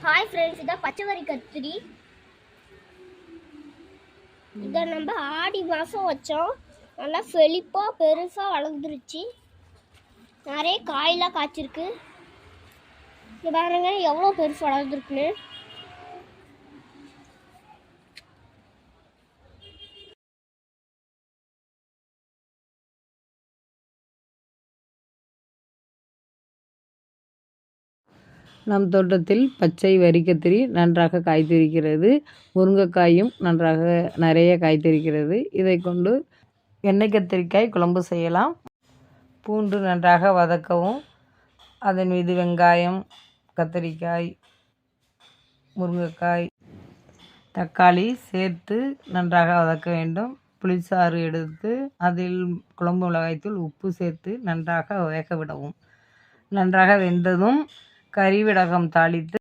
Hi friends, இதான் பச்சைவரி கத்திரி. இதை நம்ம ஆடி மாதம் வச்சோம். நல்லா செழிப்பாக பெருசாக வளர்ந்துருச்சு. நிறைய காயெல்லாம் காய்ச்சிருக்கு. இங்கே பாருங்க எவ்வளோ பெருசு வளர்ந்துருக்குன்னு. நம் தோட்டத்தில் பச்சை வரிக்கத்திரி நன்றாக காய்த்திருக்கிறது. முருங்கைக்காயும் நன்றாக நிறைய காய்த்திருக்கிறது. இதை கொண்டு எண்ணெய் கத்திரிக்காய் குழம்பு செய்யலாம். பூண்டு நன்றாக வதக்கவும், அதன் மீது வெங்காயம், கத்திரிக்காய், முருங்கைக்காய், தக்காளி சேர்த்து நன்றாக வதக்க வேண்டும். புளிசாறு எடுத்து அதில் குழம்பு மிளகாய்த்தூள், உப்பு சேர்த்து நன்றாக வேக விடவும். நன்றாக வெந்ததும் கறிவிடகம் தாளித்து